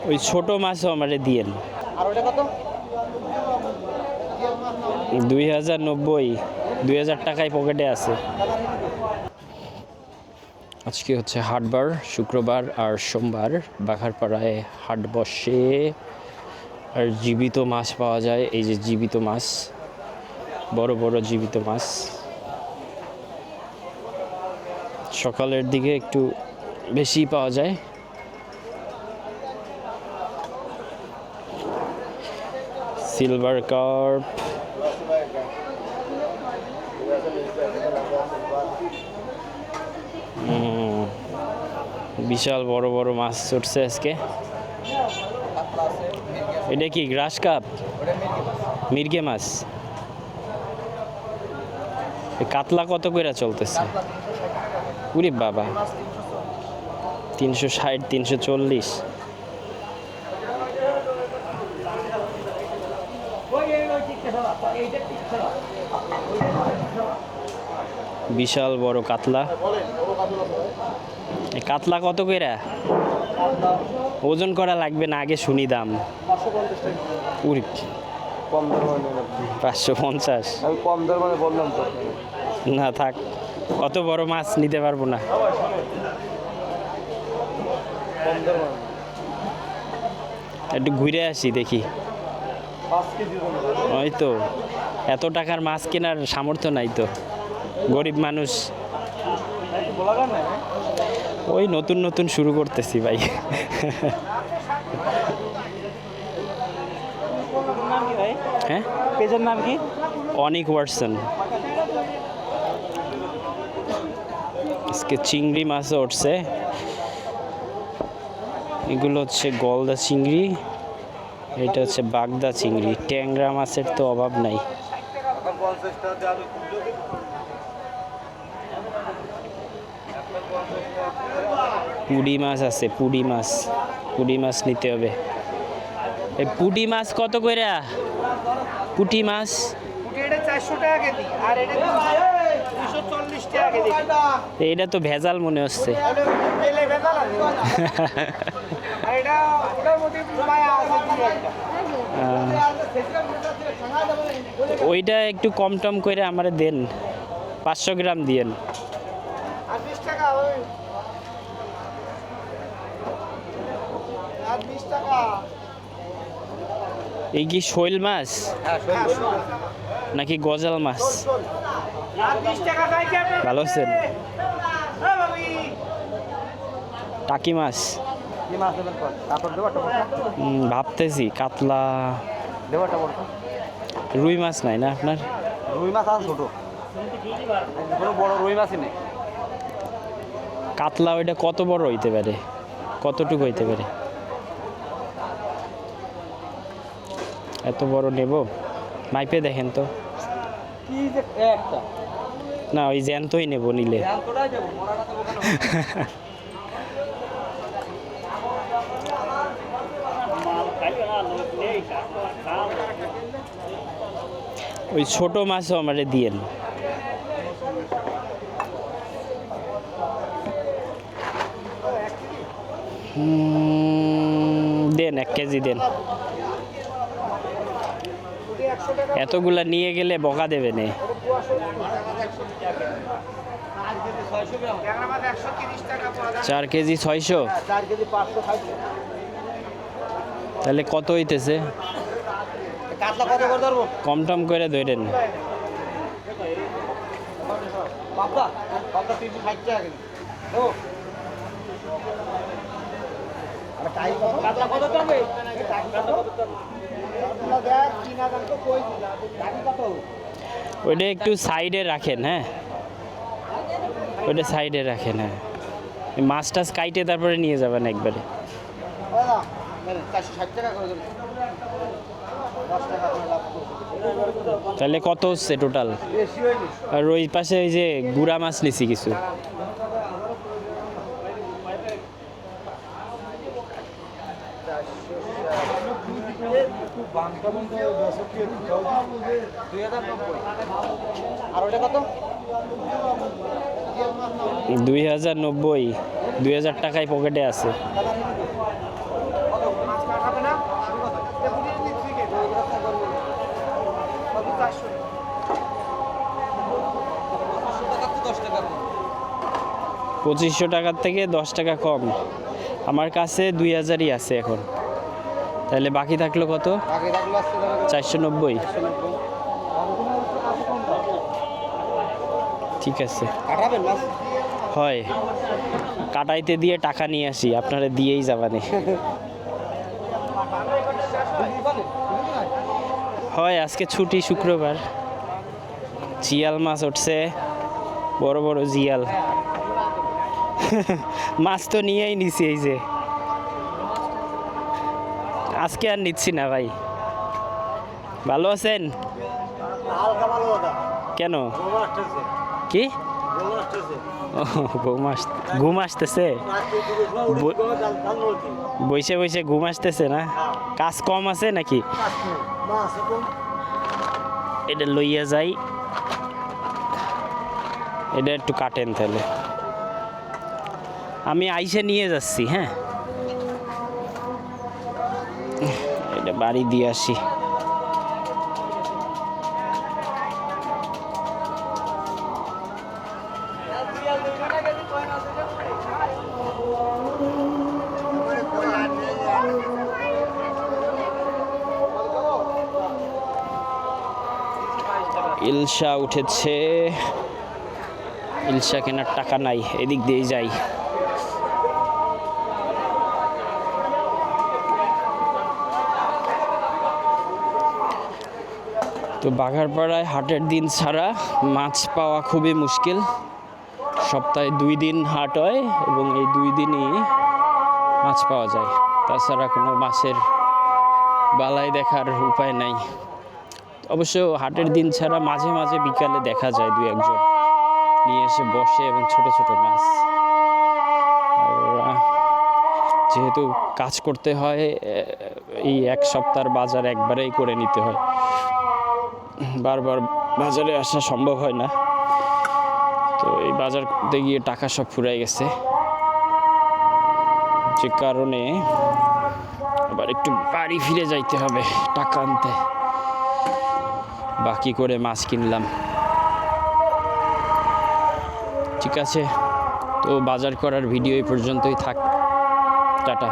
ওই ছোট মাছও আমারে দিয়েন। আর ওটা কত? 2090, 2000 টাকায় পকেটে আছে। আজকে হচ্ছে হাটবার, শুক্রবার আর সোমবার বাঘারপাড়ায় হাট বসে। আর জীবিত মাছ পাওয়া যায়, এই যে জীবিত মাছ, বড় বড় জীবিত মাছ। সকালের দিকে একটু বেশি পাওয়া যায়। সিলভার কার্প, বিশাল বড় বড় মাছ উঠছে আজকে। এটা কি গ্রাস কাপ? মির্গে মাছ। কাতলা কত করে চলতেছে? উরে বাবা, 360, 340। বিশাল বড় কাতলা। কাতলা কত কইরা? ওজন করা লাগবে না, আগে শুনি দাম। 550। আমি কম দর মানে বললাম তো। না থাক, অত বড় মাছ নিতে পারবো না। একটু ঘুরে আসি দেখি। ওই তো, এত টাকার মাছ কেনার সামর্থ্য নাই তো, গরিব মানুষ। ওই নতুন নতুন শুরু করতেছি ভাই। হ্যাঁ, পেজের নাম কি? অনিক ওয়াটসন। আজকে চিংড়ি মাছও উঠছে। এগুলো হচ্ছে গলদা চিংড়ি, এটা হচ্ছে বাগদা চিংড়ি। ট্যাংরা মাছের তো অভাব নাই। পুঁটি মাছ আছে, পুঁটি মাছ। পুঁটি মাছ নিতে হবে। এই পুঁটি মাছ কত কইরা? পুঁটি মাছ 400 টাকা কেজি আর এটা 240 টাকা কেজি। এইটা তো ভেজাল মনে হচ্ছে। তেলে ভেজাল আছে। আর এটা ওটার মধ্যে মায়া আছে একটা। ওইটা একটু কম টম করে আমারে দেন, 500 গ্রাম দিয়েন। আর 20 টাকা হবে। আর 20 টাকা। এই কি শৈল মাছ নাকি গজাল মাছ? আর 20 টাকা চাইছে আপনার। ভালো আছেন? হ্যাঁ ভাবি। টাকি মাছ কি মাছ নেবেন কোন? কাতল দেবাটা বড়। ভাবতেছি কাতলা। দেবাটা বড়। রুই মাছ নাই না আপনার? রুই মাছ আছে ছোট। বড় বড় রুই মাছই নেই। কাতলা ওইটা কত বড় হইতে পারে? কতটুকু হইতে পারে? এত বড় নেব? মাইপে দেখেন তো। কি যে একটা। না, ওই জ্যান্তই নেব নিলে। জ্যান্তটাই দেব, মরাটা দেব কেন? ওই ছোট মাছও আমারে দিয়েন। দেন 1 কেজি দেন। এতগুলা নিয়ে গেলে বকা দেবে নে। 4 কেজি 600। 4 কেজি 500 খাইছে। তাহলে কত হইতেছে? কাতলা কত করে ধরবো? কম টম করে ধরেন। পাবদা 360 টাকা কেজি। ও কাতলা কত টাকা? কাতলা কত টাকা? দেখ কিনা দাম তো কই দিলা। টাকা কত? ওইটা একটু সাইডে রাখেন। হ্যাঁ, ওইটা সাইডে রাখেন। হ্যাঁ, মাছ টাছ কাইটে তারপরে নিয়ে যাবেন একবারে। 460 টাকা করে দেব। 10 টাকা করে লাভ করব। তাহলে কত হচ্ছে টোটাল? বেশি হয়নি। আর ওই পাশে ওই যে গুড়া মাছ নিছি কিছু। আর ওটা কত? 2090, 2000 টাকায় পকেটে আছে। 2500 টাকার থেকে 10 টাকা কম। আমার কাছে 2000ই আছে এখন। তাহলে বাকি থাকলো কত? আগে থাকলো আসছে 490। ঠিক আছে, কাটাবেন মাছ হয় কাটাইতে দিয়ে টাকা নিয়ে আসি, আপনারা দিয়েই যাবানি। হয় আজকে ছুটি, শুক্রবার। জিয়াল মাছ উঠছে, বড় বড় জিয়াল। মাছ তো নিয়েই নিছি, এই যে আজকে আর নিচ্ছি না ভাই। ভালো আছেন? হালকা ভালো কথা কেন? গোমা আসতেছে কি? গোমা আসতেছে ঘুম আসতেছে? বসে বসে ঘুম আসতেছে না? কাজ কম আছে নাকি? এটা লইয়া যাই, এটা একটু কাটেন তাহলে। আমি আইসে নিয়ে যাচ্ছি। হ্যাঁ, এটা বাড়ি দিয়ে আসি। ইলশা উঠেছে, ইলশা কেনার টাকা নাই, এদিক দিয়ে যাই। তো বাঘারপাড়ায় হাটের দিন ছাড়া মাছ পাওয়া খুবই মুশকিল। সপ্তাহে 2 দিন হাট হয় এবং এই 2 দিনই মাছ পাওয়া যায়। তাছাড়া কোনো মাছের বালাই দেখার উপায় নাই। অবশ্য হাটের দিন ছাড়া মাঝে মাঝে বিকালে দেখা যায় 2-1 জন নিয়ে এসে বসে এবং ছোট ছোট মাছ। আর যেহেতু কাজ করতে হয়, এই 1 সপ্তাহের বাজার একবারেই করে নিতে হয়, বারবার বাজারে আসা সম্ভব হয় না। তো এই বাজার করতে গিয়ে টাকা সব ফুরাই গেছে, যে কারণে আবার একটু বাড়ি ফিরে যাইতে হবে টাকা আনতে। বাকি করে মাছ কিনলাম। ঠিক আছে, তো বাজার করার ভিডিও এই পর্যন্তই থাক। টাটা।